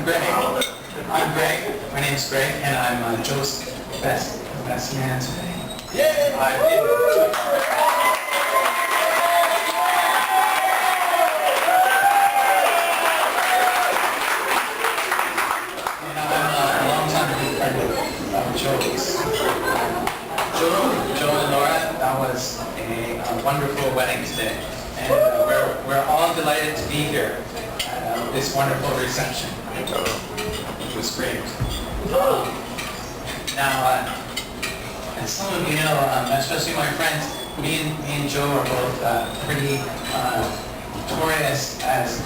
Greg. I'm Greg. My name's Greg, and I'm Joe's best man today. Yeah. I'm a long-time friend of Joe's. Joe and Lora, that was a wonderful wedding today, and we're all delighted to be here at this wonderful reception. It was great. Now, as some of you know, especially my friends, me and Joe are both pretty notorious as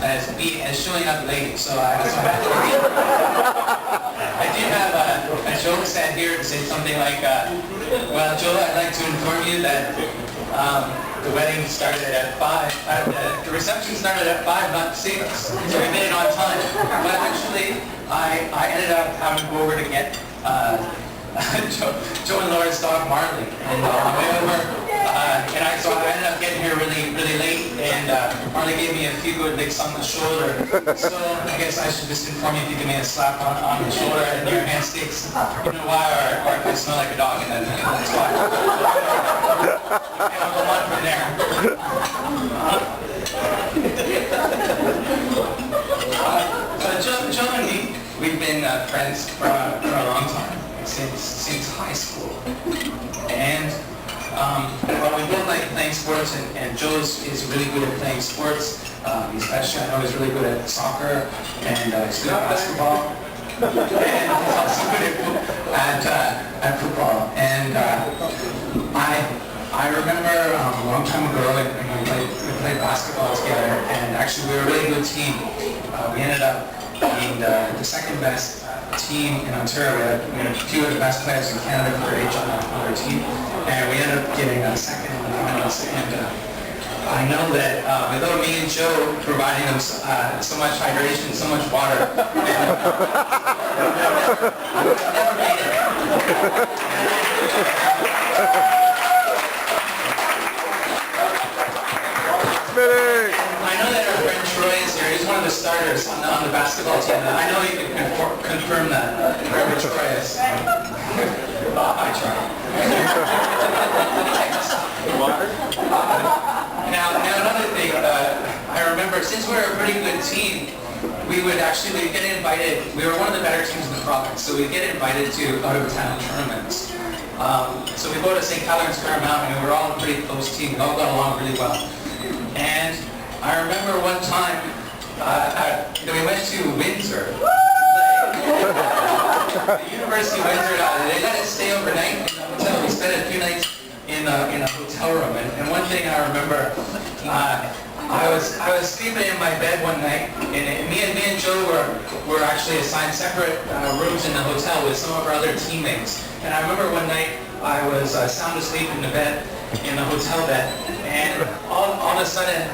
showing up late. So I do have a joke set here to say something like, well, Joe, I'd like to inform you that the wedding started at 5. The reception started at 5, not 6. So we made it on time. But actually, I ended up having to go over to get Joe and Lora's dog Marley, and on the way over, so I ended up getting here really late, and Marley gave me a few good licks on the shoulder. So I guess I should just inform you if you give me a slap on the shoulder and your hand sticks, you know why, or if I smell like a dog, and that's why. And I'll go on from there. So Joe and me, we've been friends for a long time. Since high school, and we both like playing sports, and Joe is really good at playing sports. Especially, I know he's really good at soccer, and he's good at basketball, and he's also good at football. And I remember a long time ago, we played basketball together, and actually we were a really good team. We ended up being the second best team in Ontario. We had a few of the best players in Canada for age on our team, and we ended up getting second in the finals. And I know that without me and Joe providing them so much hydration, so much water, never made it. Smitty! I know that our friend Troy is here. He's one of the starters on the basketball team. I know you can confirm that. Wherever Troy is. I try. Now another thing. I remember, since we were a pretty good team, we'd get invited. We were one of the better teams in the province, so we'd get invited to out-of-town tournaments. So we go to St. Catharines Paramount, and we were all a pretty close team. We all got along really well. And I remember one time we went to Windsor. The University of Windsor, they let us stay overnight in the hotel. We spent a few nights in a hotel room. And one thing I remember, I was sleeping in my bed one night, and me and Joe were actually assigned separate rooms in the hotel with some of our other teammates. And I remember one night I was sound asleep in the bed, in the hotel bed, and all of a sudden,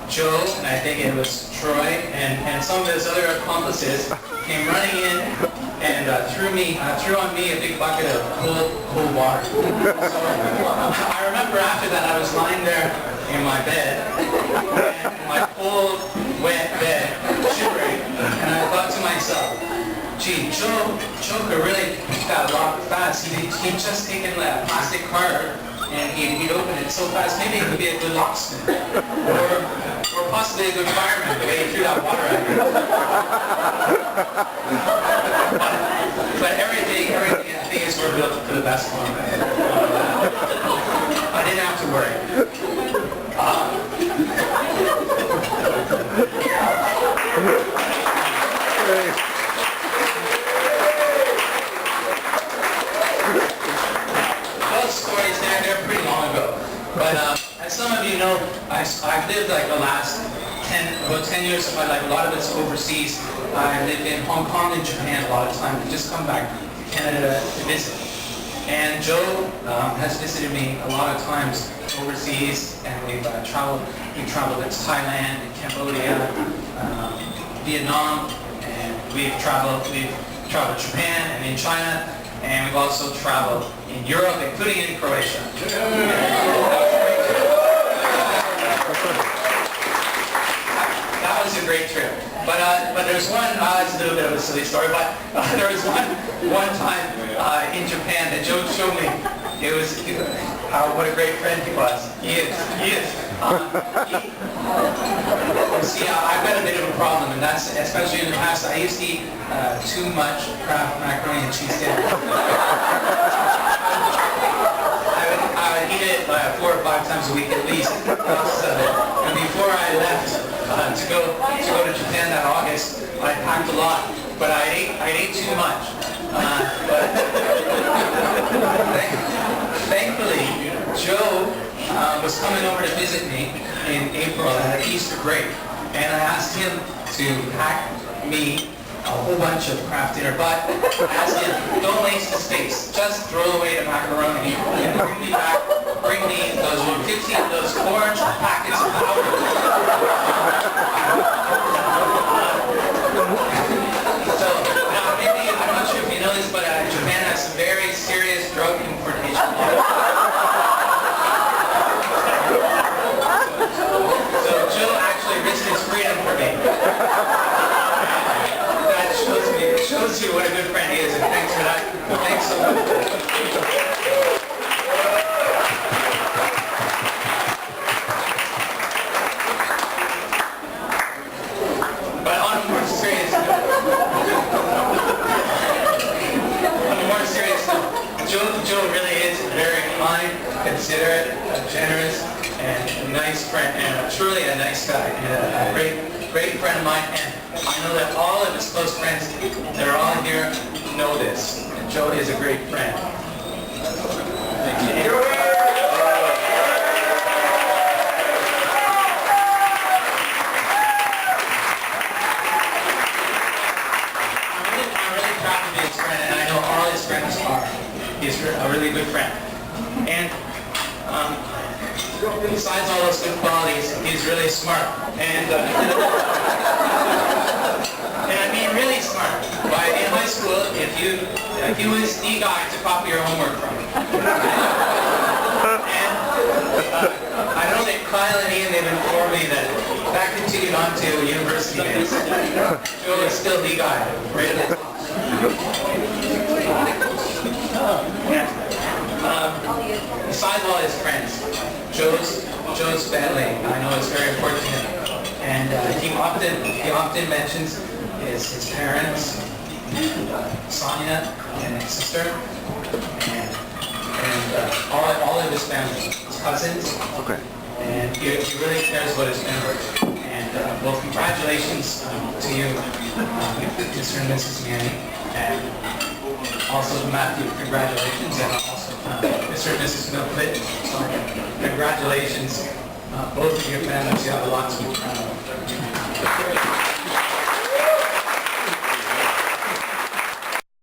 Joe, and I think it was Troy, and some of his other accomplices came running in and threw on me a big bucket of cold water. So I remember after that I was lying there in my bed, and my cold, wet bed, shivering, and I thought to myself, gee, Joe could really pick that lock fast. He'd just taken that plastic card and he'd open it so fast. Maybe he could be a good locksmith, or possibly a good fireman the way he threw that water at me. But everything I think is worked out for the best for me. I didn't have to worry. Those stories they're pretty long ago. But as some of you know, I've lived like the last 10 years of my life. A lot of it's overseas. I lived in Hong Kong and Japan a lot of times. I just come back to Canada to visit. And Joe has visited me a lot of times overseas, and we've traveled to Thailand and Cambodia, Vietnam, and we've traveled to Japan and in China, and we've also traveled in Europe, including in Croatia. That was in a great trip. But there's one, it's a little bit of a silly story, but there was one time in Japan that Joe showed me. It was what a great friend he was. He is. See, I've got a bit of a problem, and that's especially in the past. I used to eat too much Kraft macaroni and cheese dinner. I would eat it 4 or 5 times a week at least. And before I left to go to Japan that August, I packed a lot, but I ate too much. But thankfully, Joe was coming over to visit me in April at Easter break, and I asked him to pack me a whole bunch of Kraft dinner, but I asked him, don't waste the space, just throw away the macaroni and bring me those 15 of those orange packets of powder. So, now maybe, I'm not sure if you know this, but Japan has some very serious drug importation laws. So Joe actually risked his freedom for me. That shows you what a good friend he is, and thanks for that. Thanks so much. But on a more serious note, Joe really is very kind, considerate, generous, and a nice friend, and truly a nice guy, and a great friend of mine. And I know that all of his close friends that are all here know this. And Joe is a great friend. Thank you. I'm really proud to be his friend, and I know all his friends are. He's a really good friend. And besides all those good qualities, he's really smart. And I mean really smart. But in high school, he was the guy to copy your homework from. And I know that Kyle and Ian, they've informed me that continued on to university days. Joe is still the guy, right at the top. Besides all his friends, Joe's family, I know it's very important to him, and he often mentions his parents, Sonia and his sister, and all of his family, his cousins. Okay. And he really cares about his family. And well, congratulations to you, Mr. and Mrs. Manny, and also to Matthew, congratulations, and also Mr. and Mrs. Milkwood. So congratulations, both of your families. You have a lot to be proud of.